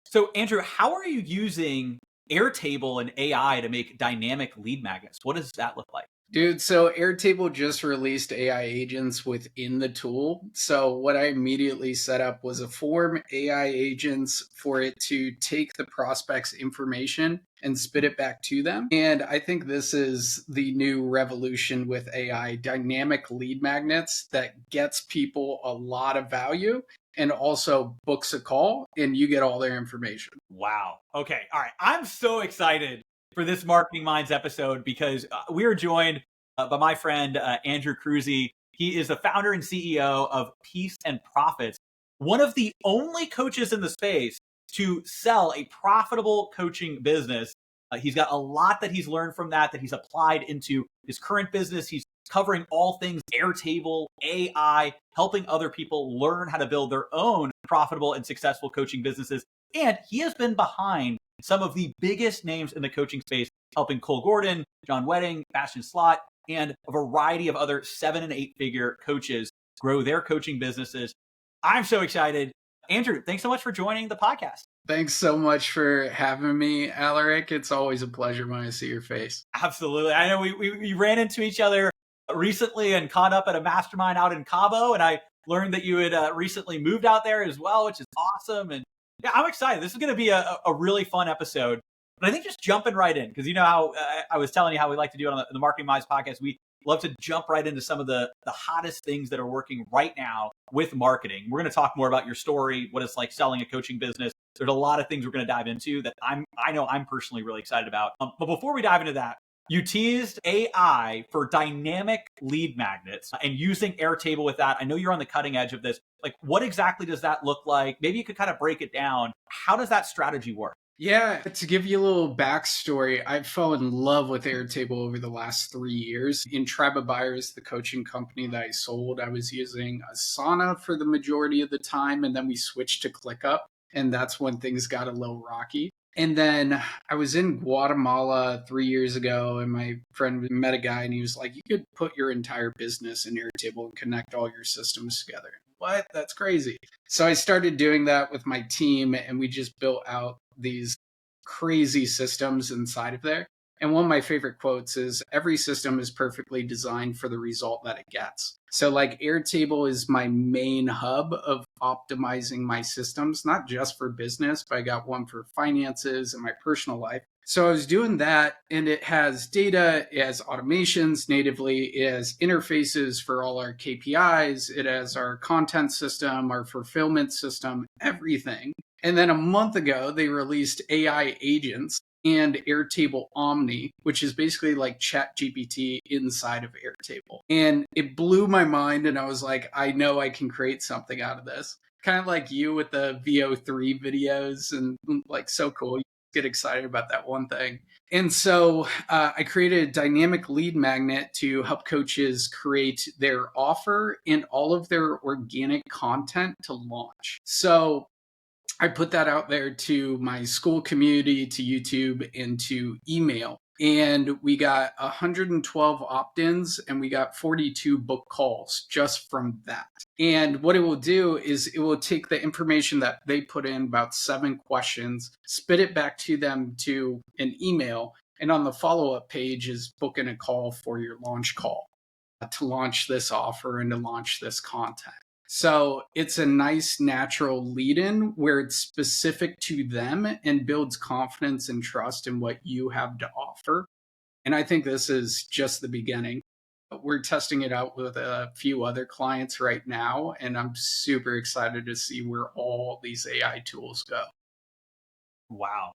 So, Andrew, how are you using Airtable and AI to make dynamic lead magnets? What does that look like? Dude, so Airtable just released AI agents within the tool. So what I immediately set up was a form AI agents for it to take the prospect's information and spit it back to them. And I think this is the new revolution with AI, dynamic lead magnets that gets people a lot of value and also books a call and you get all their information. Wow. Okay. All right. I'm so excited for this Marketing Minds episode because we are joined by my friend, Andrew Kroeze. He is the founder and CEO of Peace and Profits, one of the only coaches in the space to sell a profitable coaching business. He's got a lot that he's learned from that he's applied into his current business. He's covering all things Airtable, AI, helping other people learn how to build their own profitable and successful coaching businesses. And he has been behind some of the biggest names in the coaching space, helping Cole Gordon, John Wedding, Bastian Slott, and a variety of other 7 and 8 figure coaches grow their coaching businesses. I'm so excited. Andrew, thanks so much for joining the podcast. Thanks so much for having me, Aleric. It's always a pleasure when I see your face. Absolutely. I know we ran into each other recently and caught up at a mastermind out in Cabo, and I learned that you had recently moved out there as well, which is awesome. And yeah, I'm excited. This is going to be a really fun episode. But I think just jumping right in, because you know how I was telling you how we like to do it on the Marketing Minds podcast. We love to jump right into some of the hottest things that are working right now with marketing. We're going to talk more about your story, what it's like selling a coaching business. There's a lot of things we're going to dive into that I know I'm personally really excited about. But before we dive into that, you teased AI for dynamic lead magnets and using Airtable with that. I know you're on the cutting edge of this. Like, what exactly does that look like? Maybe you could kind of break it down. How does that strategy work? Yeah, to give you a little backstory, I fell in love with Airtable over the last 3 years. In Tribe of Buyers, the coaching company that I sold, I was using Asana for the majority of the time, and then we switched to ClickUp, and that's when things got a little rocky. And then I was in Guatemala 3 years ago, and my friend met a guy, and he was like, "You could put your entire business in Airtable and connect all your systems together." What? That's crazy. So I started doing that with my team, and we just built out these crazy systems inside of there. And one of my favorite quotes is every system is perfectly designed for the result that it gets. So like Airtable is my main hub of optimizing my systems, not just for business, but I got one for finances and my personal life. So I was doing that, and it has data, it has automations natively, it has interfaces for all our KPIs, it has our content system, our fulfillment system, everything. And then a month ago, they released AI agents and Airtable Omni, which is basically like ChatGPT inside of Airtable. And it blew my mind, and I was like, I know I can create something out of this. Kind of like you with the VO3 videos, and like so cool. You get excited about that one thing. And so I created a dynamic lead magnet to help coaches create their offer and all of their organic content to launch. So I put that out there to my school community, to YouTube, and to email. And we got 112 opt-ins and we got 42 book calls just from that. And what it will do is it will take the information that they put in, about 7 questions, spit it back to them to an email. And on the follow-up page is booking a call for your launch call to launch this offer and to launch this content. So it's a nice natural lead in where it's specific to them and builds confidence and trust in what you have to offer. And I think this is just the beginning. We're testing it out with a few other clients right now, and I'm super excited to see where all these AI tools go. Wow.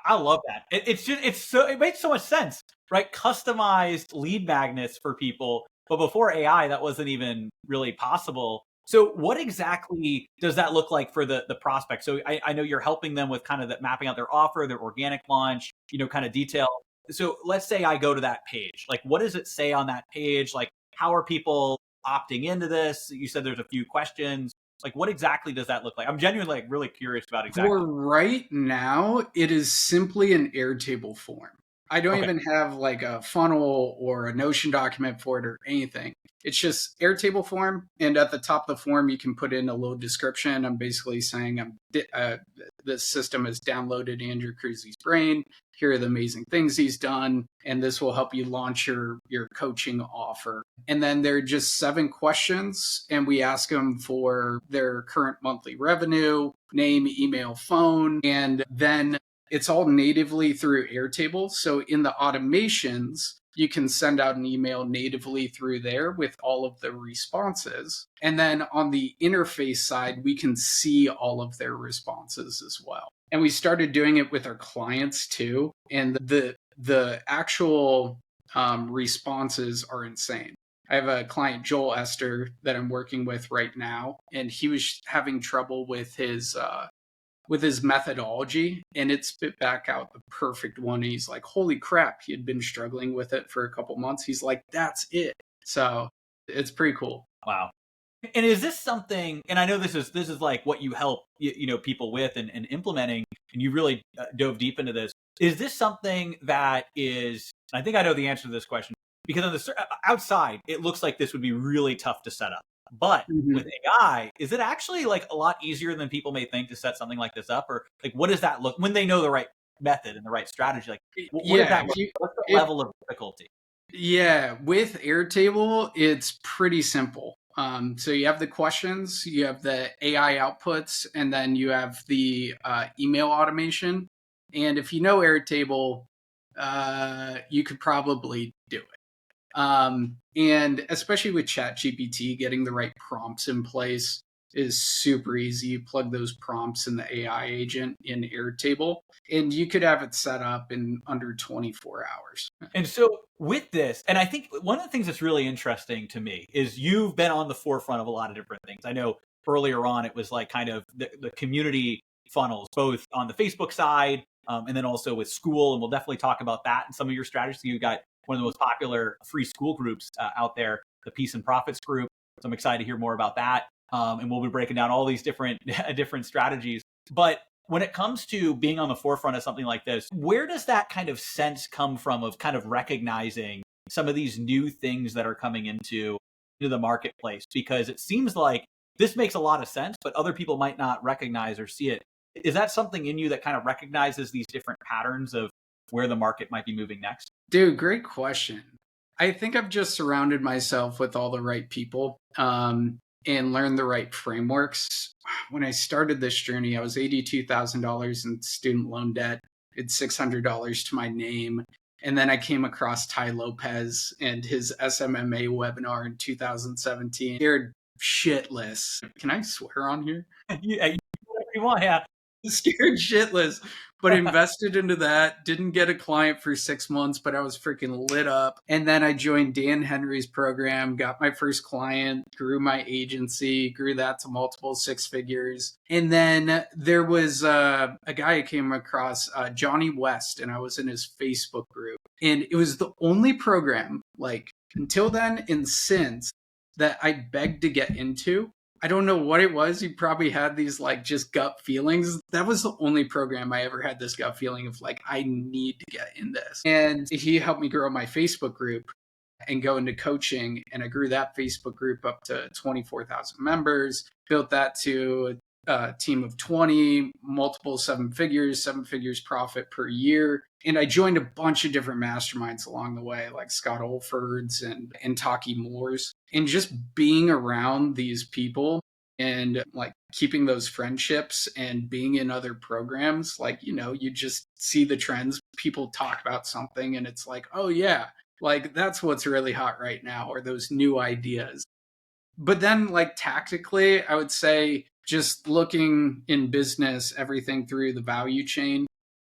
I love that. It makes so much sense, right? Customized lead magnets for people. But before AI, that wasn't even really possible. So what exactly does that look like for the prospect? So I know you're helping them with kind of mapping out their offer, their organic launch, kind of detail. So let's say I go to that page. Like, what does it say on that page? Like, how are people opting into this? You said there's a few questions. Like, what exactly does that look like? I'm genuinely really curious about exactly. For right now, it is simply an Airtable form. I don't Okay. even have like a funnel or a Notion document for it or anything. It's just Airtable form, and at the top of the form, you can put in a little description. I'm basically saying this system has downloaded Andrew Kroeze's brain. Here are the amazing things he's done, and this will help you launch your coaching offer. And then there are just 7 questions, and we ask them for their current monthly revenue, name, email, phone, and then it's all natively through Airtable. So in the automations, you can send out an email natively through there with all of the responses. And then on the interface side, we can see all of their responses as well. And we started doing it with our clients too. And the actual responses are insane. I have a client, Joel Esther, that I'm working with right now, and he was having trouble with his methodology, and it spit back out the perfect one. He's like, holy crap, he had been struggling with it for a couple months. He's like, that's it. So it's pretty cool. Wow. And is this something, and I know this is like what you help people with and implementing, and you really dove deep into this. Is this something that is, I think I know the answer to this question, because on the outside, it looks like this would be really tough to set up. But with AI, is it actually like a lot easier than people may think to set something like this up? Or like, what does that look when they know the right method and the right strategy? Like, what does that look? What's the level of difficulty? Yeah, with Airtable, it's pretty simple. So you have the questions, you have the AI outputs, and then you have the email automation. And if you know Airtable, you could probably do it. And especially with ChatGPT, getting the right prompts in place is super easy. You plug those prompts in the AI agent in Airtable, and you could have it set up in under 24 hours. And so with this, and I think one of the things that's really interesting to me is you've been on the forefront of a lot of different things. I know earlier on it was like kind of the community funnels, both on the Facebook side and then also with school. And we'll definitely talk about that and some of your strategies. You got one of the most popular free school groups out there, the Peace and Profits group. So I'm excited to hear more about that. And we'll be breaking down all these different different strategies. But when it comes to being on the forefront of something like this, where does that kind of sense come from of kind of recognizing some of these new things that are coming into the marketplace? Because it seems like this makes a lot of sense, but other people might not recognize or see it. Is that something in you that kind of recognizes these different patterns of where the market might be moving next? Dude, great question. I think I've just surrounded myself with all the right people and learned the right frameworks. When I started this journey, I was $82,000 in student loan debt. It's $600 to my name. And then I came across Ty Lopez and his SMMA webinar in 2017. Scared shitless. Can I swear on here? Yeah, you want, yeah. Scared shitless, but invested into that. Didn't get a client for 6 months, but I was freaking lit up. And then I joined Dan Henry's program, got my first client, grew my agency, grew that to multiple 6 figures. And then there was a guy I came across, Johnny West, and I was in his Facebook group. And it was the only program, like until then and since, that I begged to get into. I don't know what it was. He probably had these like just gut feelings. That was the only program I ever had this gut feeling of like, I need to get in this. And he helped me grow my Facebook group and go into coaching. And I grew that Facebook group up to 24,000 members, built that to a team of 20, multiple 7 figures profit per year. And I joined a bunch of different masterminds along the way, like Scott Olford's and Taki Moore's. And just being around these people and like keeping those friendships and being in other programs, like, you just see the trends. People talk about something and it's like, oh yeah, like that's what's really hot right now, or those new ideas. But then like tactically, I would say just looking in business, everything through the value chain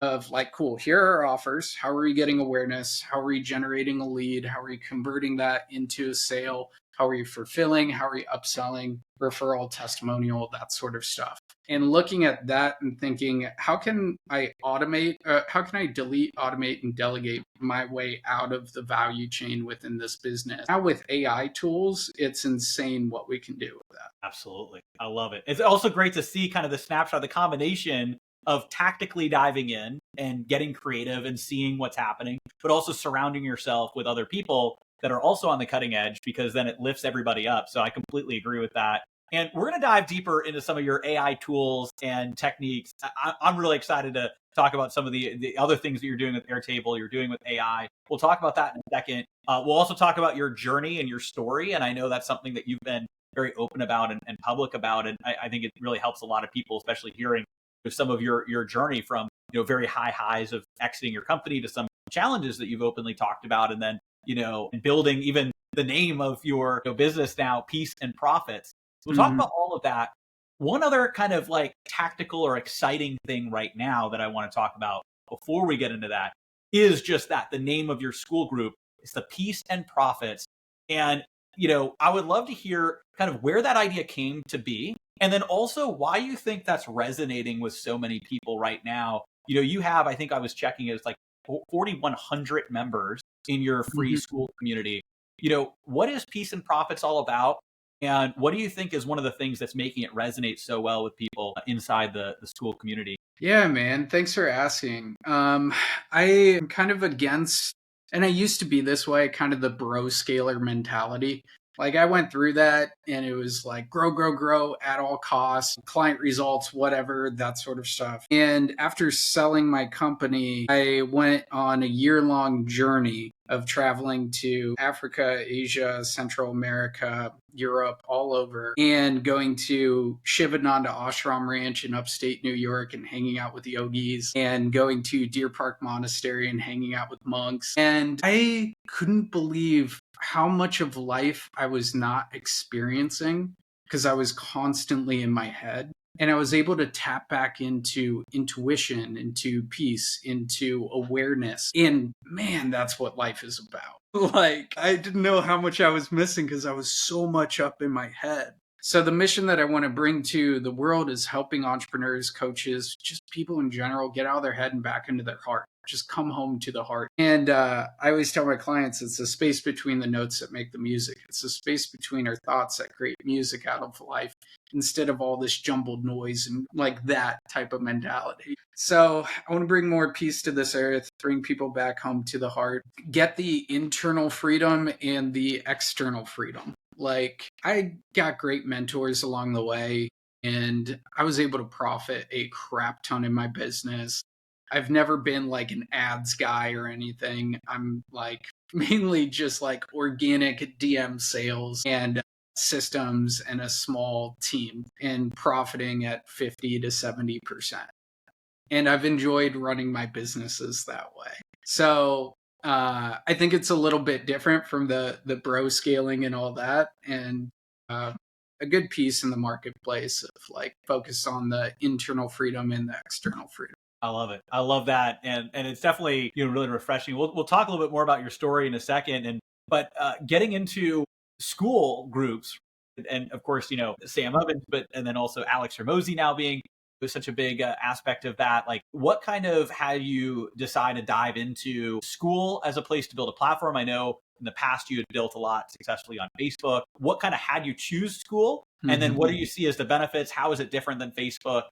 of like, cool, here are our offers. How are we getting awareness? How are we generating a lead? How are we converting that into a sale? How are we fulfilling? How are we upselling, referral, testimonial, that sort of stuff? And looking at that and thinking, how can I automate? How can I delete, automate, and delegate my way out of the value chain within this business? Now with AI tools, it's insane what we can do with that. Absolutely. I love it. It's also great to see kind of the snapshot, the combination of tactically diving in and getting creative and seeing what's happening, but also surrounding yourself with other people that are also on the cutting edge, because then it lifts everybody up. So I completely agree with that. And we're going to dive deeper into some of your AI tools and techniques. I'm really excited to talk about some of the other things that you're doing with Airtable, you're doing with AI. We'll talk about that in a second. We'll also talk about your journey and your story. And I know that's something that you've been very open about and public about. And I think it really helps a lot of people, especially hearing some of your journey from very high highs of exiting your company to some challenges that you've openly talked about. And then, building even the name of your business now, Peace and Profits. We'll talk about all of that. One other kind of like tactical or exciting thing right now that I want to talk about before we get into that is just that the name of your school group is the Peace and Profits. And, I would love to hear kind of where that idea came to be. And then also why you think that's resonating with so many people right now. You have, I think I was checking, it's like 4,100 members in your free school community. What is Peace and Profits all about? And what do you think is one of the things that's making it resonate so well with people inside the school community? Yeah, man. Thanks for asking. I am kind of against, and I used to be this way, kind of the bro scaler mentality. Like I went through that and it was like grow, grow, grow at all costs, client results, whatever, that sort of stuff. And after selling my company, I went on a year-long journey of traveling to Africa, Asia, Central America, Europe, all over, and going to Shivananda Ashram Ranch in upstate New York and hanging out with yogis, and going to Deer Park Monastery and hanging out with monks. And I couldn't believe how much of life I was not experiencing because I was constantly in my head. And I was able to tap back into intuition, into peace, into awareness. And man, that's what life is about. Like, I didn't know how much I was missing because I was so much up in my head. So the mission that I want to bring to the world is helping entrepreneurs, coaches, just people in general get out of their head and back into their heart. Just come home to the heart. And I always tell my clients it's the space between the notes that make the music. It's the space between our thoughts that create music out of life instead of all this jumbled noise and like that type of mentality. So I want to bring more peace to this earth, bring people back home to the heart, get the internal freedom and the external freedom. Like I got great mentors along the way and I was able to profit a crap ton in my business. I've never been like an ads guy or anything. I'm like mainly just like organic DM sales and systems and a small team and profiting at 50 to 70%. And I've enjoyed running my businesses that way. So I think it's a little bit different from the bro scaling and all that. And a good piece in the marketplace of like focus on the internal freedom and the external freedom. I love it. I love that. And it's definitely, really refreshing. We'll talk a little bit more about your story in a second. But getting into school groups and of course, Sam Ovens, and then also Alex Hormozi now being such a big aspect of that. Like what kind of had you decide to dive into school as a place to build a platform? I know in the past you had built a lot successfully on Facebook. What kind of had you choose school? And then what do you see as the benefits? How is it different than Facebook?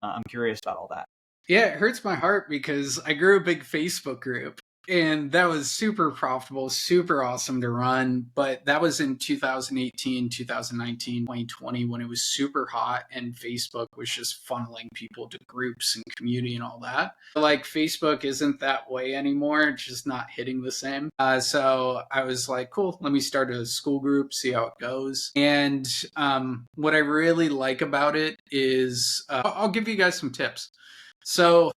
I'm curious about all that. Yeah, it hurts my heart because I grew a big Facebook group and that was super profitable, super awesome to run. But that was in 2018, 2019, 2020 when it was super hot and Facebook was just funneling people to groups and community and all that. Like Facebook isn't that way anymore. It's just not hitting the same. So I was like, cool, let me start a school group, see how it goes. And what I really like about it is I'll give you guys some tips. So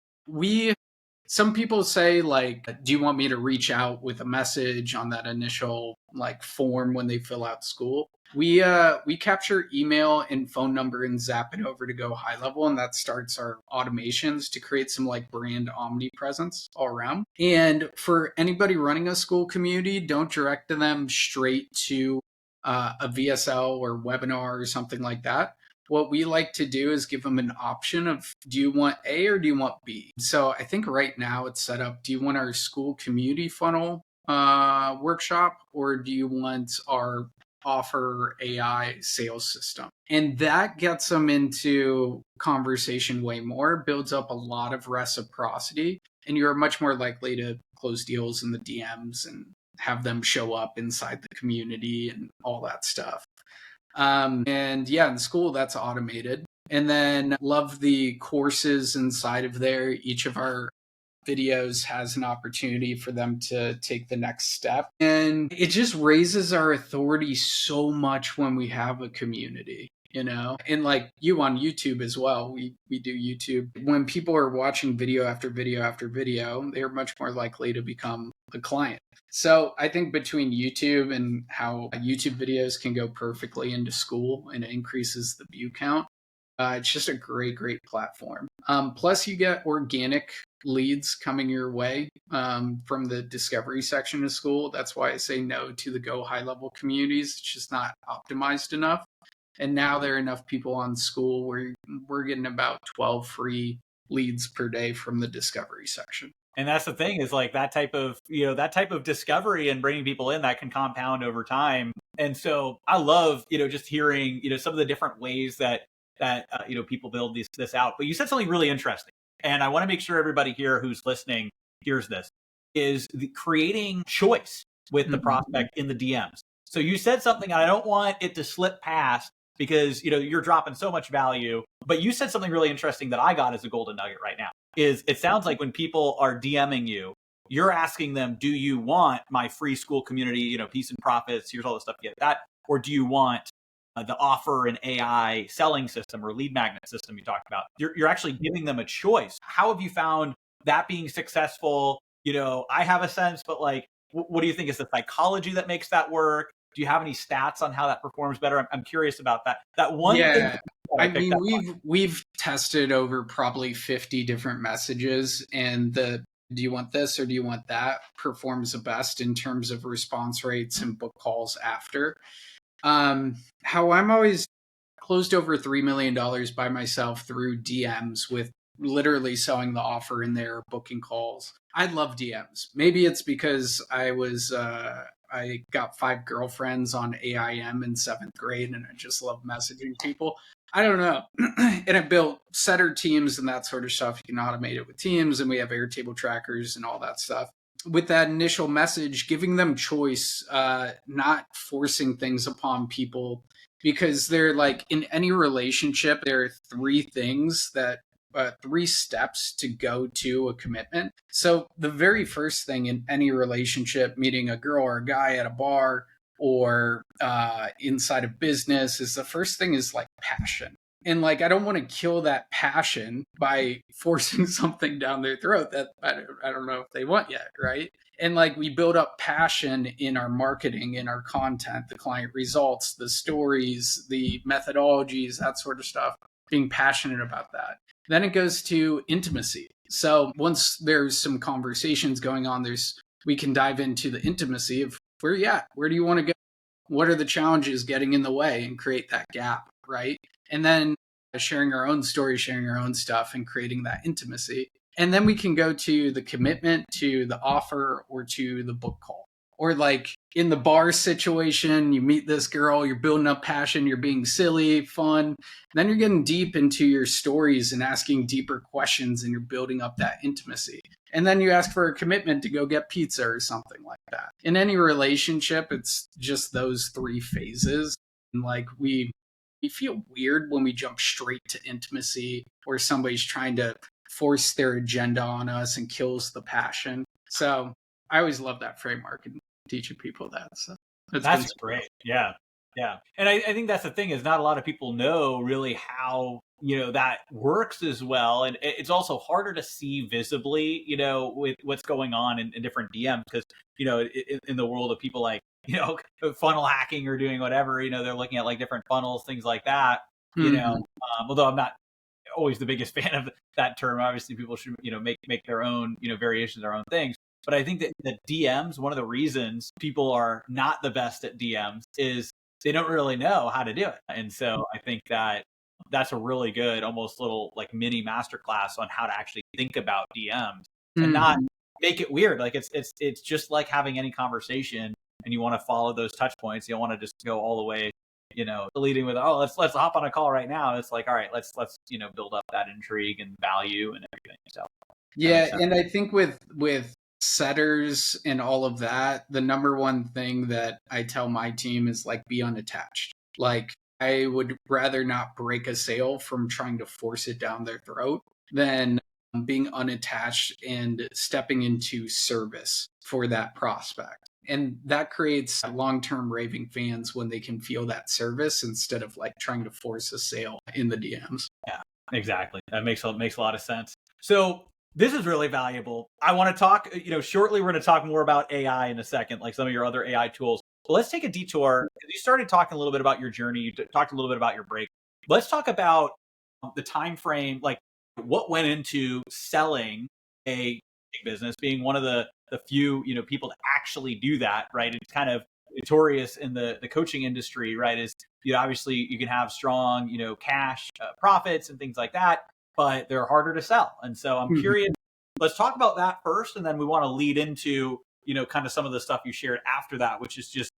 some people say like, do you want me to reach out with a message on that initial like form when they fill out school? We capture email and phone number and zap it over to go high level. And that starts our automations to create some like brand omnipresence all around. And for anybody running a school community, don't direct them straight to a VSL or webinar or something like that. What we like to do is give them an option of, do you want A or do you want B? So I think right now it's set up, do you want our school community funnel workshop or do you want our offer AI sales system. And that gets them into conversation way more, builds up a lot of reciprocity, and you're much more likely to close deals in the DMs and have them show up inside the community and all that stuff. And yeah, in school, that's automated. And then love the courses inside of there. Each of our videos has an opportunity for them to take the next step. And it just raises our authority so much when we have a community, you know? And like you on YouTube as well, we do YouTube. When people are watching video after video after video, they're much more likely to become a client. So I think between YouTube and how YouTube videos can go perfectly into school and it increases the view count, it's just a great platform. Plus, you get organic leads coming your way from the discovery section of school. That's why I say no to the Go high level communities. It's just not optimized enough. And now there are enough people on school where we're getting about 12 free leads per day from the discovery section. And that's the thing is like that type of discovery and bringing people in that can compound over time. And so I love, just hearing, some of the different ways that people build this out. But you said something really interesting, and I want to make sure everybody here who's listening hears this, is creating choice with the prospect in the DMs. So you said something, and I don't want it to slip past because you're dropping so much value, but you said something really interesting that I got as a golden nugget right now. Is it sounds like when people are DMing you, you're asking them, do you want my free school community, peace and profits, here's all the stuff to get that, or do you want the offer an AI selling system or lead magnet system you talked about? You're actually giving them a choice. How have you found that being successful? I have a sense, but like, what do you think is the psychology that makes that work? Do you have any stats on how that performs better? I'm curious about that. That one thing. I mean, we've tested over probably 50 different messages, and the do you want this or do you want that performs the best in terms of response rates and book calls after. How I'm always closed over $3 million by myself through DMs with literally selling the offer in there, booking calls. I love DMs. Maybe it's because I got 5 girlfriends on AIM in 7th grade and I just love messaging people. I don't know. And I built setter teams and that sort of stuff. You can automate it with Teams, and we have Airtable trackers and all that stuff. With that initial message, giving them choice, not forcing things upon people, because they're like in any relationship, there are 3 things that 3 steps to go to a commitment. So the very first thing in any relationship, meeting a girl or a guy at a bar or inside a business, is the first thing is like passion. And like, I don't want to kill that passion by forcing something down their throat that I don't know if they want yet, right? And like, we build up passion in our marketing, in our content, the client results, the stories, the methodologies, that sort of stuff, being passionate about that. Then it goes to intimacy. So once there's some conversations going on, we can dive into the intimacy of where you at, where do you want to go? What are the challenges getting in the way, and create that gap, right? And then sharing our own story, sharing our own stuff, and creating that intimacy. And then we can go to the commitment, to the offer, or to the book call. Or like in the bar situation, you meet this girl, you're building up passion, you're being silly, fun. Then you're getting deep into your stories and asking deeper questions, and you're building up that intimacy. And then you ask for a commitment to go get pizza or something like that. In any relationship, it's just those 3 phases. And like we feel weird when we jump straight to intimacy, or somebody's trying to force their agenda on us and kills the passion. So I always love that framework and teaching people that. So that's great. Yeah. And I think that's the thing, is not a lot of people know really how, that works as well. And it's also harder to see visibly, with what's going on in different DMs, because, in the world of people like, funnel hacking or doing whatever, they're looking at like different funnels, things like that, although I'm not always the biggest fan of that term. Obviously people should, make their own, variations, their own things. But I think that the DMs, one of the reasons people are not the best at DMs is they don't really know how to do it. And so I think that that's a really good, almost little like mini masterclass on how to actually think about DMs and not make it weird. Like it's just like having any conversation. and you want to follow those touch points. You don't want to just go all the way, leading with, oh, let's hop on a call right now. It's like, all right, let's build up that intrigue and value and everything. So yeah, and I think with setters and all of that, the number one thing that I tell my team is like, be unattached. Like, I would rather not break a sale from trying to force it down their throat than being unattached and stepping into service for that prospect. And that creates long-term raving fans when they can feel that service instead of like trying to force a sale in the DMs. Yeah, exactly. That makes a lot of sense. So this is really valuable. I want to talk, shortly we're going to talk more about AI in a second, like some of your other AI tools. But let's take a detour. You started talking a little bit about your journey. You talked a little bit about your break. Let's talk about the time frame, like what went into selling a business, being one of the few, people to actually do that, right? It's kind of notorious in the coaching industry, right? Is obviously you can have strong, cash profits and things like that, but they're harder to sell. And so I'm curious, let's talk about that first. And then we want to lead into, kind of some of the stuff you shared after that, which is just,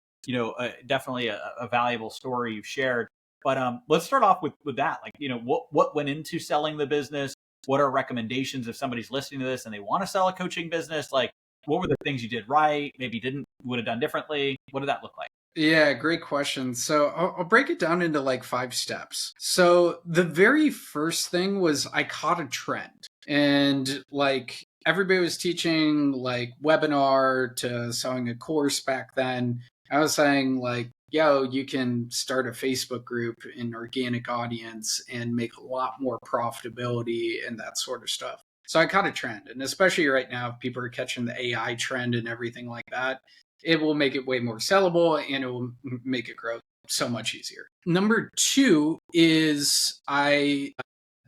definitely a valuable story you've shared. But let's start off with that. Like, what went into selling the business? What are recommendations if somebody's listening to this and they want to sell a coaching business? Like, what were the things you did right? Maybe would have done differently? What did that look like? Yeah, great question. So I'll break it down into like 5 steps. So the very first thing was I caught a trend, and like everybody was teaching like webinar to selling a course back then. I was saying like, yo, you can start a Facebook group in organic audience and make a lot more profitability and that sort of stuff. So I caught a trend, and especially right now, if people are catching the AI trend and everything like that, it will make it way more sellable and it will make it grow so much easier. Number 2 is I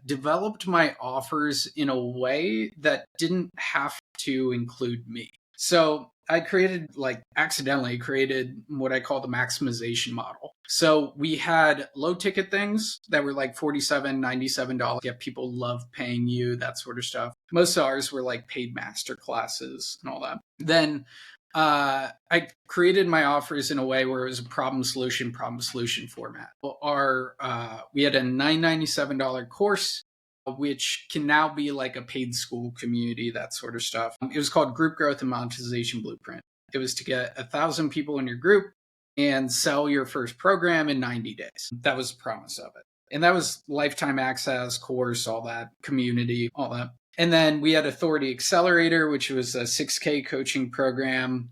developed my offers in a way that didn't have to include me. So I accidentally created what I call the maximization model. So we had low ticket things that were like $47, $97. Yeah, people love paying you, that sort of stuff. Most of ours were like paid master classes and all that. Then I created my offers in a way where it was a problem solution format. We had a $997 course, which can now be like a paid school community, that sort of stuff. It was called Group Growth and Monetization Blueprint. It was to get 1,000 people in your group and sell your first program in 90 days. That was the promise of it. And that was lifetime access, course, all that, community, all that. And then we had Authority Accelerator, which was a 6K coaching program,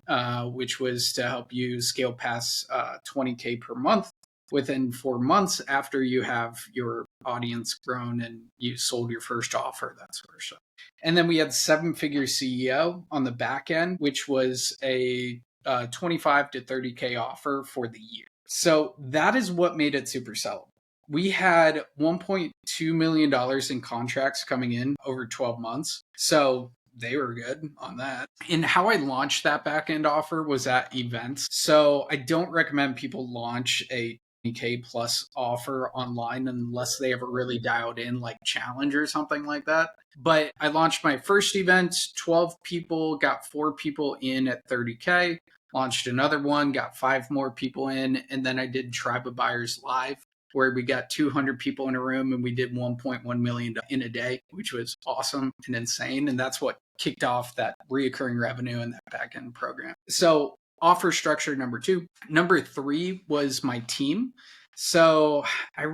which was to help you scale past 20K per month within 4 months after you have your audience grown and you sold your first offer, that sort of stuff. And then we had 7-figure CEO on the back end, which was a 25 to 30K offer for the year. So that is what made it super sellable. We had $1.2 million in contracts coming in over 12 months. So they were good on that. And how I launched that back-end offer was at events. So I don't recommend people launch a 20K plus offer online unless they ever really dialed in like challenge or something like that. But I launched my first event, 12 people, got 4 people in at 30K, launched another one, got 5 more people in. And then I did Tribe of Buyers Live, where we got 200 people in a room and we did 1.1 million in a day, which was awesome and insane. And that's what kicked off that reoccurring revenue in that backend program. So offer structure number 2. Number 3 was my team. So I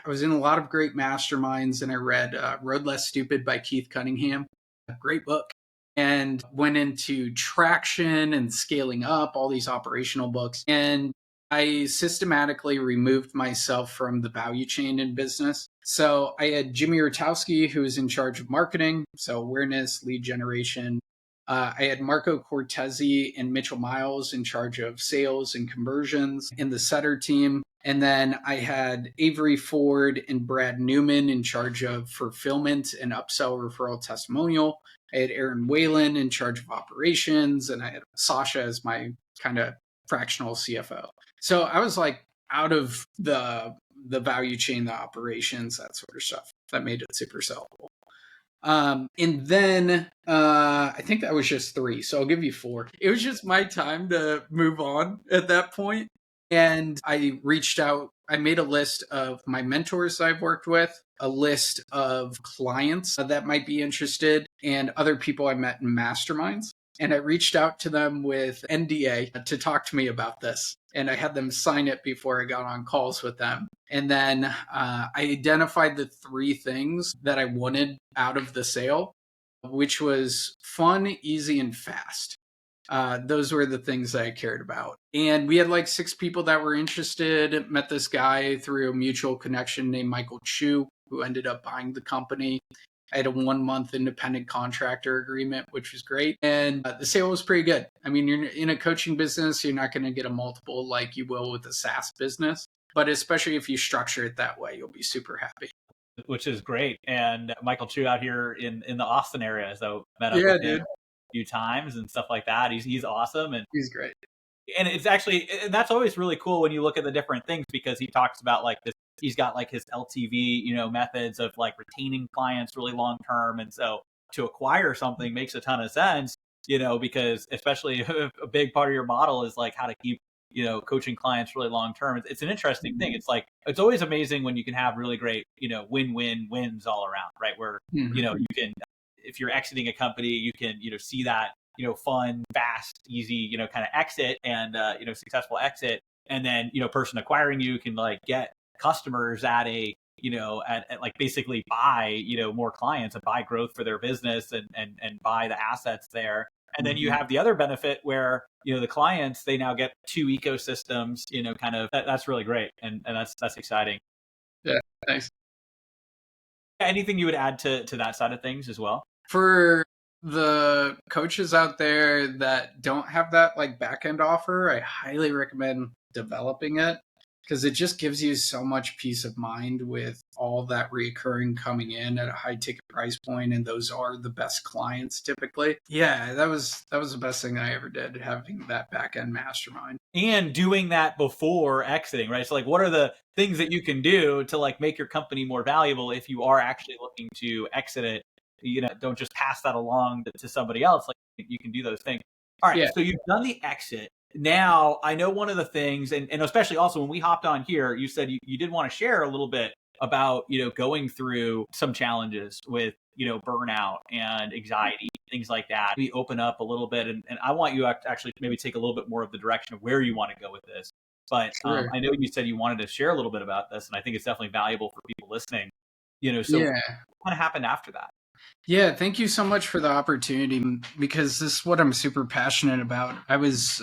was in a lot of great masterminds, and I read Road Less Stupid by Keith Cunningham, a great book, and went into traction and scaling up, all these operational books. And I systematically removed myself from the value chain in business. So I had Jimmy Rutowski, who was in charge of marketing, so awareness, lead generation. I had Marco Cortese and Mitchell Miles in charge of sales and conversions in the setter team. And then I had Avery Ford and Brad Newman in charge of fulfillment and upsell referral testimonial. I had Aaron Whalen in charge of operations, and I had Sasha as my kind of fractional CFO. So I was like out of the value chain, the operations, that sort of stuff. That made it super sellable. And then I think that was just 3. So I'll give you 4. It was just my time to move on at that point. And I reached out, I made a list of my mentors I've worked with, a list of clients that might be interested, and other people I met in masterminds. And I reached out to them with NDA to talk to me about this. And I had them sign it before I got on calls with them. And then I identified the 3 things that I wanted out of the sale, which was fun, easy, and fast. Those were the things that I cared about. And we had like 6 people that were interested. Met this guy through a mutual connection named Michael Chu, who ended up buying the company. I had a 1-month independent contractor agreement, which was great. And the sale was pretty good. I mean, you're in a coaching business, you're not going to get a multiple like you will with a SaaS business. But especially if you structure it that way, you'll be super happy. Which is great. And Michael Chu out here in the Austin area. So met up Yeah, with him dude. a few times and stuff like that. He's awesome. And He's great. And it's actually, and that's always really cool when you look at the different things, because he talks about like this, he's got like his LTV, methods of like retaining clients really long term. And so to acquire something makes a ton of sense, because especially a big part of your model is like how to keep, coaching clients really long term. It's an interesting thing. It's like, it's always amazing when you can have really great, win-win wins all around, right? Where, you can, if you're exiting a company, you can, see that, fun, fast, easy, kind of exit and, successful exit. And then, person acquiring you can like get customers at a, at like basically buy, more clients and buy growth for their business and buy the assets there. And then you have the other benefit where, the clients, they now get 2 ecosystems, kind of, that's really great. And that's exciting. Yeah, thanks. Anything you would add to that side of things as well? For the coaches out there that don't have that like back end offer, I highly recommend developing it, because it just gives you so much peace of mind with all that reoccurring coming in at a high ticket price point, and those are the best clients typically. Yeah, that was the best thing I ever did, having that back end mastermind. And doing that before exiting, right? So like, what are the things that you can do to like make your company more valuable if you are actually looking to exit it? Don't just pass that along to somebody else. Like, you can do those things. All right. Yeah. So you've done the exit. Now, I know one of the things, and especially also when we hopped on here, you said you did want to share a little bit about, going through some challenges with, burnout and anxiety, things like that. We open up a little bit, and I want you to actually maybe take a little bit more of the direction of where you want to go with this. But sure. I know you said you wanted to share a little bit about this, and I think it's definitely valuable for people listening. So what kind of happened after that? Yeah, thank you so much for the opportunity, because this is what I'm super passionate about. I was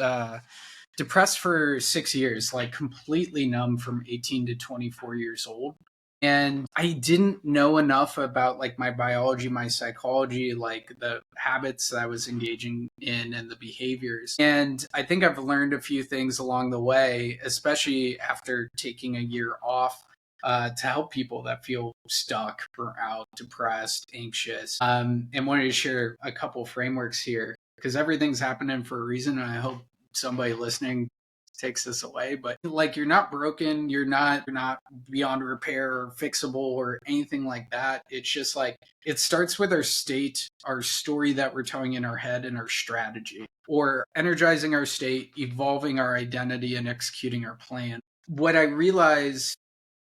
depressed for 6 years, like completely numb from 18 to 24 years old. And I didn't know enough about like my biology, my psychology, like the habits that I was engaging in and the behaviors. And I think I've learned a few things along the way, especially after taking a year off, to help people that feel stuck, burnt out, depressed, anxious. And wanted to share a couple frameworks here, because everything's happening for a reason. And I hope somebody listening takes this away. But like, you're not broken, you're not beyond repair or fixable or anything like that. It's just like, it starts with our state, our story that we're telling in our head, and our strategy, or energizing our state, evolving our identity, and executing our plan. What I realized,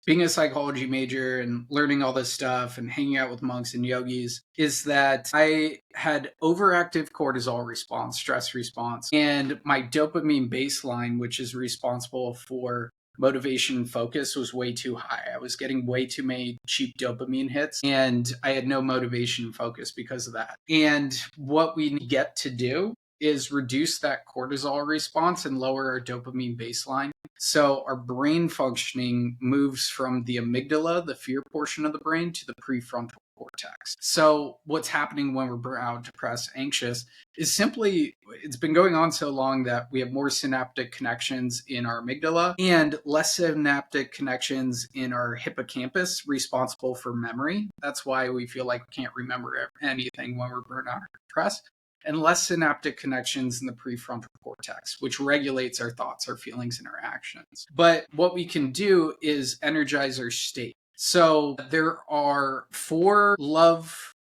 being a psychology major and learning all this stuff and hanging out with monks and yogis, is that I had overactive cortisol response, stress response, and my dopamine baseline, which is responsible for motivation and focus, was way too high. I was getting way too many cheap dopamine hits, and I had no motivation and focus because of that. And what we get to do is reduce that cortisol response and lower our dopamine baseline. So our brain functioning moves from the amygdala, the fear portion of the brain, to the prefrontal cortex. So what's happening when we're burnt out, depressed, anxious is simply, it's been going on so long that we have more synaptic connections in our amygdala and less synaptic connections in our hippocampus, responsible for memory. That's why we feel like we can't remember anything when we're burnt out or depressed. And less synaptic connections in the prefrontal cortex, which regulates our thoughts, our feelings, and our actions. But what we can do is energize our state. So there are 4 love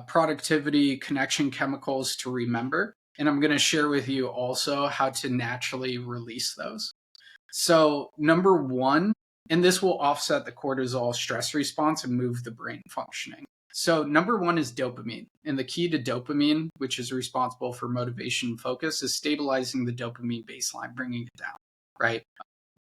productivity connection chemicals to remember. And I'm going to share with you also how to naturally release those. So, number one, and this will offset the cortisol stress response and move the brain functioning. So, number one is dopamine. And the key to dopamine, which is responsible for motivation and focus, is stabilizing the dopamine baseline, bringing it down, right?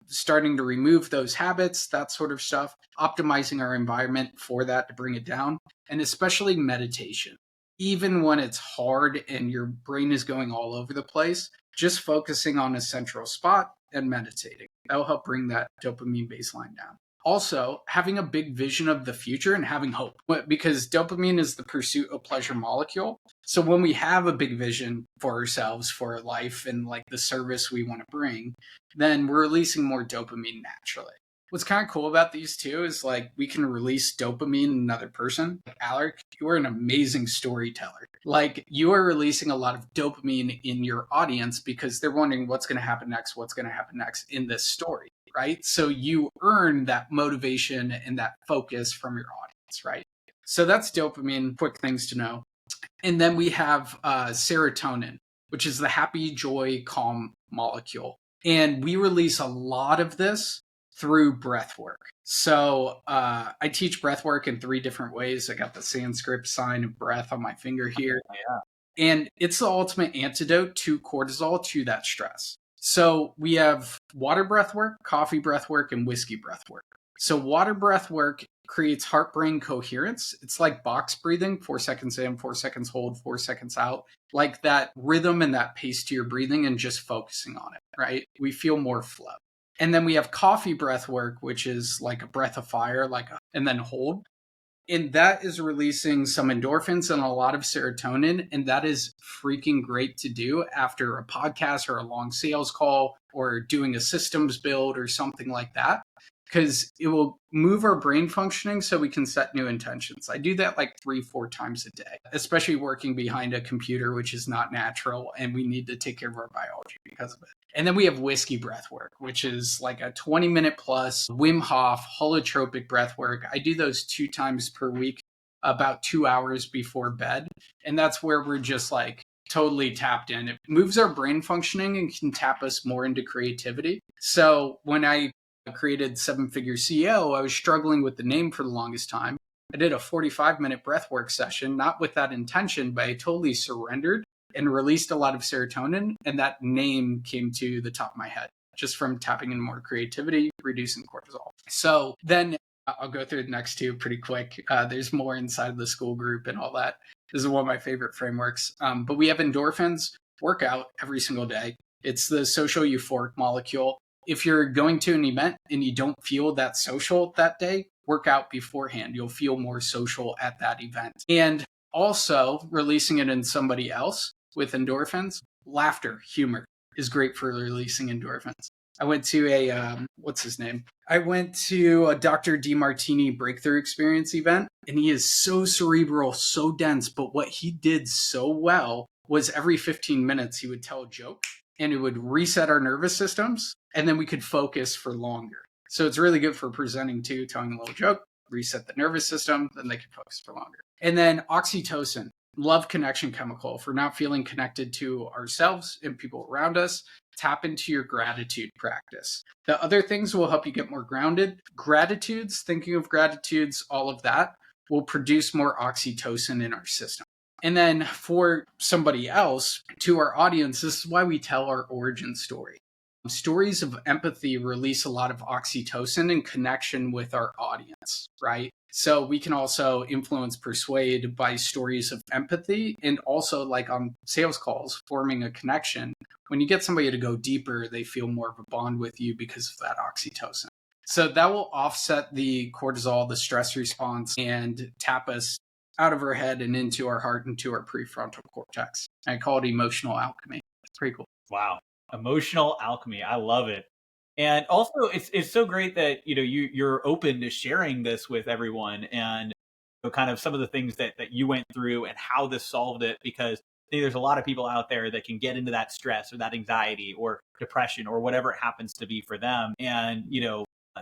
Starting to remove those habits, that sort of stuff, optimizing our environment for that to bring it down, and especially meditation. Even when it's hard and your brain is going all over the place, just focusing on a central spot and meditating. That will help bring that dopamine baseline down. Also, having a big vision of the future and having hope, because dopamine is the pursuit of pleasure molecule. So when we have a big vision for ourselves, for our life, and like the service we want to bring, then we're releasing more dopamine naturally. What's kind of cool about these two is like we can release dopamine in another person. Like, Aleric, you are an amazing storyteller. Like, you are releasing a lot of dopamine in your audience because they're wondering what's going to happen next in this story, right? So you earn that motivation and that focus from your audience, right? So that's dopamine, quick things to know. And then we have serotonin, which is the happy, joy, calm molecule. And we release a lot of this through breath work. So I teach breath work in 3 different ways. I got the Sanskrit sign of breath on my finger here. Yeah. And it's the ultimate antidote to cortisol, to that stress. So we have water breath work, coffee breath work, and whiskey breath work. So water breath work creates heart-brain coherence. It's like box breathing, 4 seconds in, 4 seconds hold, 4 seconds out. Like that rhythm and that pace to your breathing and just focusing on it, right? We feel more flow. And then we have coffee breath work, which is like a breath of fire, and then hold. And that is releasing some endorphins and a lot of serotonin. And that is freaking great to do after a podcast or a long sales call or doing a systems build or something like that, because it will move our brain functioning so we can set new intentions. I do that like 3-4 times a day, especially working behind a computer, which is not natural, and we need to take care of our biology because of it. And then we have whiskey breath work, which is like a 20-minute plus Wim Hof holotropic breath work. I do those 2 times per week, about 2 hours before bed. And that's where we're just like totally tapped in. It moves our brain functioning and can tap us more into creativity. So when I created 7-Figure CEO, I was struggling with the name for the longest time. I did a 45-minute breathwork session, not with that intention, but I totally surrendered and released a lot of serotonin, and that name came to the top of my head just from tapping in more creativity, reducing cortisol. So then I'll go through the next 2 pretty quick. There's more inside of the school group and all that. This is one of my favorite frameworks. But we have endorphins, workout every single day. It's the social euphoric molecule. If you're going to an event and you don't feel that social that day, work out beforehand. You'll feel more social at that event. And also releasing it in somebody else with endorphins, laughter, humor is great for releasing endorphins. I went to I went to a Dr. DeMartini breakthrough experience event, and he is so cerebral, so dense, but what he did so well was every 15 minutes he would tell a joke and it would reset our nervous systems, and then we could focus for longer. So it's really good for presenting too, telling a little joke, reset the nervous system, then they can focus for longer. And then oxytocin, love connection chemical. If we're not feeling connected to ourselves and people around us, tap into your gratitude practice. The other things will help you get more grounded. Gratitudes, thinking of gratitudes, all of that will produce more oxytocin in our system. And then for somebody else, to our audience, this is why we tell our origin story. Stories of empathy release a lot of oxytocin and connection with our audience, right? So we can also influence, persuade by stories of empathy, and also like on sales calls, forming a connection. When you get somebody to go deeper, they feel more of a bond with you because of that oxytocin. So that will offset the cortisol, the stress response, and tap us out of our head and into our heart, into our prefrontal cortex. I call it emotional alchemy. It's pretty cool. Wow. Emotional alchemy. I love it. And also it's so great that, you're open to sharing this with everyone, and kind of some of the things that you went through and how this solved it, because I think there's a lot of people out there that can get into that stress or that anxiety or depression or whatever it happens to be for them. And,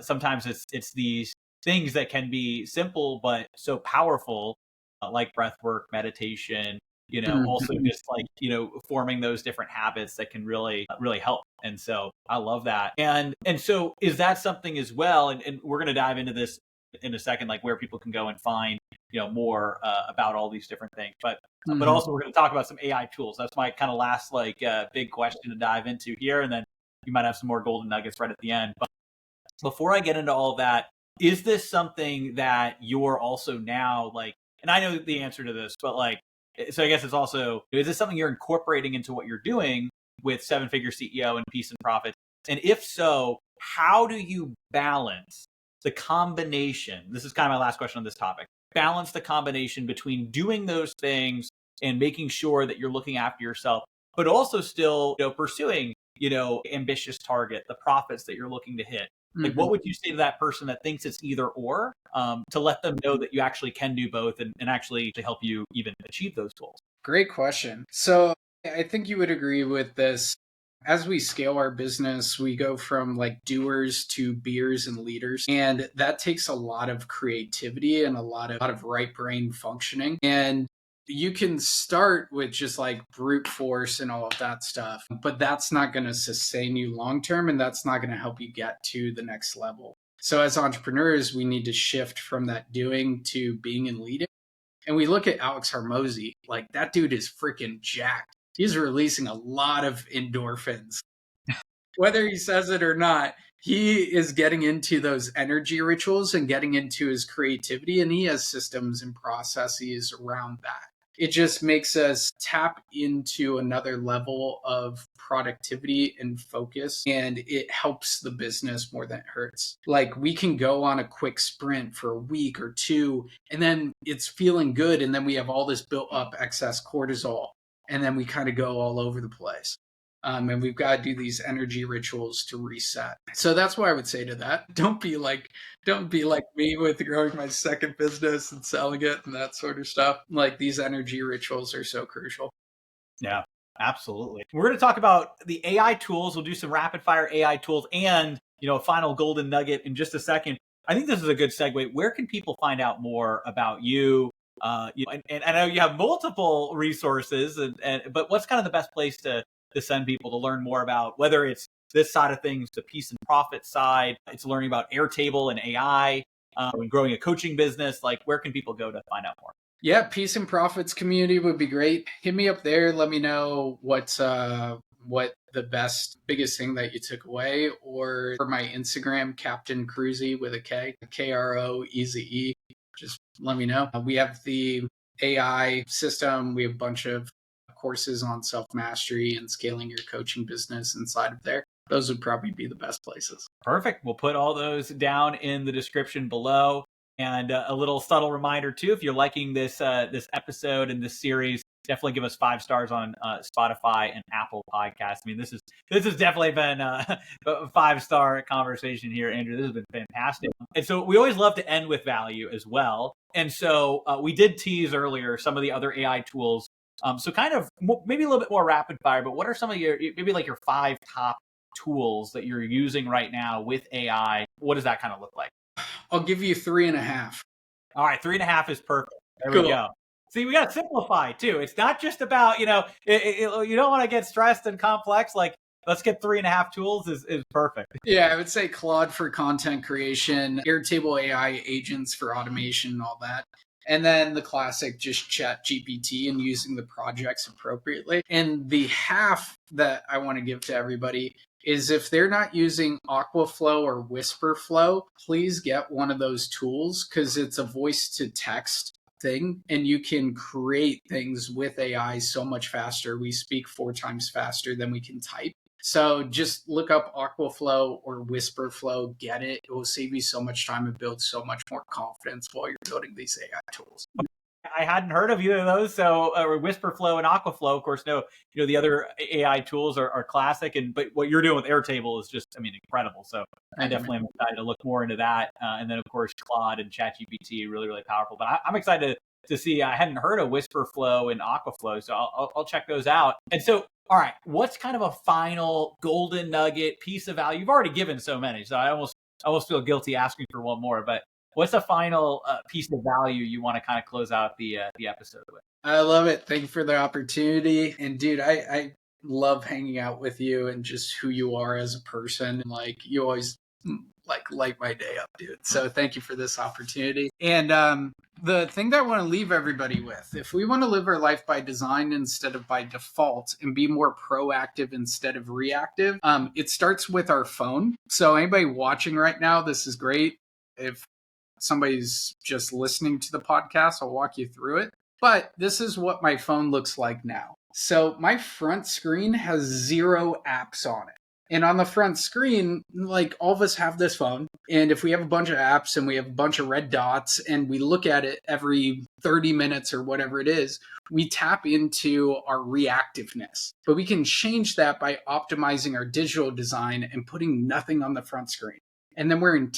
sometimes it's these things that can be simple, but so powerful, like breath work, meditation, also Mhm. just like, forming those different habits that can really, really help. And so I love that. And so is that something as well? And we're going to dive into this in a second, like where people can go and find, more about all these different things. But Mhm. also we're going to talk about some AI tools. That's my kind of last big question to dive into here. And then you might have some more golden nuggets right at the end. But before I get into all of that, is this something that you're also now like, and I know the answer to this, but like, so I guess it's also, is this something you're incorporating into what you're doing with Seven Figure CEO and Peace and Profits? And if so, how do you balance the combination? This is kind of my last question on this topic. Balance the combination between doing those things and making sure that you're looking after yourself, but also still, pursuing, ambitious target, the profits that you're looking to hit. Like, Mhm. what would you say to that person that thinks it's either or, to let them know that you actually can do both and actually to help you even achieve those goals? Great question. So I think you would agree with this. As we scale our business, we go from like doers to beers and leaders. And that takes a lot of creativity and a lot of right brain functioning. And you can start with just like brute force and all of that stuff, but that's not going to sustain you long term. And that's not going to help you get to the next level. So as entrepreneurs, we need to shift from that doing to being and leading. And we look at Alex Hormozy, like that dude is freaking jacked. He's releasing a lot of endorphins. Whether he says it or not, he is getting into those energy rituals and getting into his creativity, and he has systems and processes around that. It just makes us tap into another level of productivity and focus, and it helps the business more than it hurts. Like we can go on a quick sprint for a week or two, and then it's feeling good, and then we have all this built up excess cortisol, and then we kind of go all over the place. And we've got to do these energy rituals to reset. So that's what I would say to that. Don't be like me with growing my second business and selling it and that sort of stuff. Like these energy rituals are so crucial. Yeah, absolutely. We're going to talk about the AI tools. We'll do some rapid fire AI tools and, a final golden nugget in just a second. I think this is a good segue. Where can people find out more about you? And I know you have multiple resources, but what's kind of the best place to send people to learn more about whether it's this side of things, the Peace and Profit side, it's learning about Airtable and AI, and growing a coaching business. Like, where can people go to find out more? Yeah, Peace and Profits community would be great. Hit me up there. Let me know what the biggest thing that you took away, or for my Instagram, Captain Kroeze with a K, Kroeze. Just let me know. We have the AI system. We have a bunch of courses on self mastery and scaling your coaching business inside of there. Those would probably be the best places. Perfect. We'll put all those down in the description below. And a little subtle reminder too, if you're liking this episode and this series, definitely give us 5 stars on Spotify and Apple Podcasts. I mean, this has definitely been a 5-star conversation here, Andrew. This has been fantastic. And so we always love to end with value as well. And so we did tease earlier some of the other AI tools. So kind of maybe a little bit more rapid fire, but what are some of maybe like your 5 top tools that you're using right now with AI? What does that kind of look like? I'll give you 3.5. All right, 3.5 is perfect. There we Cool. go. See, we got to simplify too. It's not just about, you don't want to get stressed and complex. Like, let's get 3.5 tools is perfect. Yeah, I would say Claude for content creation, Airtable AI agents for automation and all that. And then the classic, just Chat GPT and using the projects appropriately. And the half that I want to give to everybody is if they're not using Aquaflow or Whisperflow, please get one of those tools because it's a voice to text thing and you can create things with AI so much faster. We speak 4 times faster than we can type. So just look up Aquaflow or Whisperflow, get it. It will save you so much time and build so much more confidence while you're building these AI tools. I hadn't heard of either of those. So Whisperflow and Aquaflow, of course, the other AI tools are classic, but what you're doing with Airtable is just, incredible. So I definitely am excited to look more into that. And then of course, Claude and ChatGPT, really, really powerful. But I'm excited to see. I hadn't heard of Whisperflow and Aquaflow, so I'll check those out. And so, all right, what's kind of a final golden nugget piece of value? You've already given so many, so I almost feel guilty asking for one more. But what's a final piece of value you want to kind of close out the episode with? I love it. Thank you for the opportunity. And dude, I love hanging out with you and just who you are as a person. Like you always like light my day up, dude. So thank you for this opportunity. And the thing that I want to leave everybody with, if we want to live our life by design instead of by default and be more proactive instead of reactive, it starts with our phone. So anybody watching right now, this is great. If somebody's just listening to the podcast, I'll walk you through it. But this is what my phone looks like now. So my front screen has 0 apps on it. And on the front screen, like all of us have this phone. And if we have a bunch of apps and we have a bunch of red dots and we look at it every 30 minutes or whatever it is, we tap into our reactiveness. But we can change that by optimizing our digital design and putting nothing on the front screen. And then we're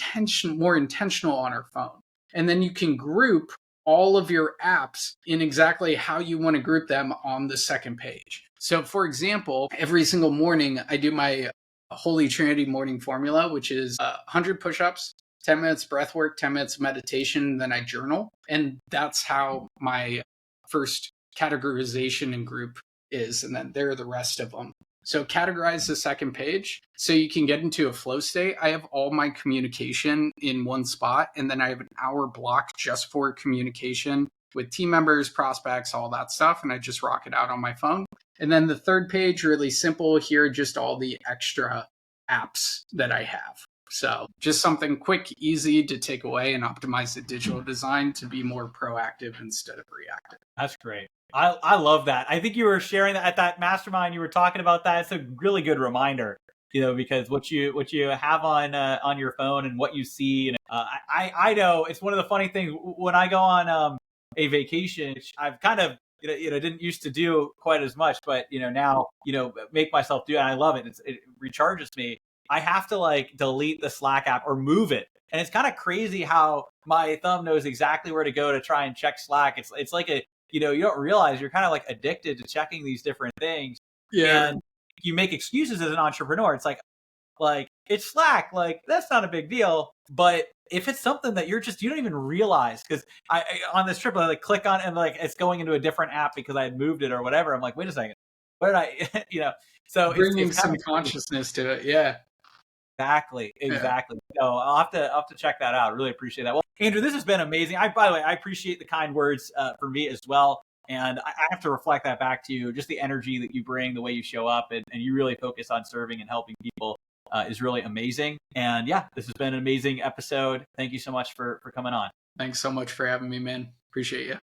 more intentional on our phone. And then you can group all of your apps in exactly how you want to group them on the second page. So for example, every single morning I do my Holy Trinity morning formula, which is 100 push-ups, 10 minutes breath work, 10 minutes meditation, then I journal. And that's how my first categorization and group is. And then there are the rest of them. So categorize the second page so you can get into a flow state. I have all my communication in one spot, and then I have an hour block just for communication with team members, prospects, all that stuff, and I just rock it out on my phone. And then the third page, really simple. Here are just all the extra apps that I have. So just something quick, easy to take away and optimize the digital design to be more proactive instead of reactive. That's great. I love that. I think you were sharing that at that mastermind. You were talking about that. It's a really good reminder, because what you have on your phone and what you see. And I know it's one of the funny things when I go on a vacation. I've kind of didn't used to do quite as much, but now make myself do it. And I love it. It recharges me. I have to delete the Slack app or move it. And it's kind of crazy how my thumb knows exactly where to go to try and check Slack. It's like you don't realize you're kind of addicted to checking these different things. Yeah. And you make excuses as an entrepreneur. It's like it's Slack, that's not a big deal. But if it's something that you don't even realize, because I on this trip, I click on and it's going into a different app because I had moved it or whatever. I'm like, wait a second, what did I, so bringing it's some consciousness to it. Yeah. Exactly. Yeah. So I'll have to check that out. Really appreciate that. Well, Andrew, this has been amazing. By the way, I appreciate the kind words for me as well. And I have to reflect that back to you. Just the energy that you bring, the way you show up, and you really focus on serving and helping people is really amazing. And yeah, this has been an amazing episode. Thank you so much for coming on. Thanks so much for having me, man. Appreciate you.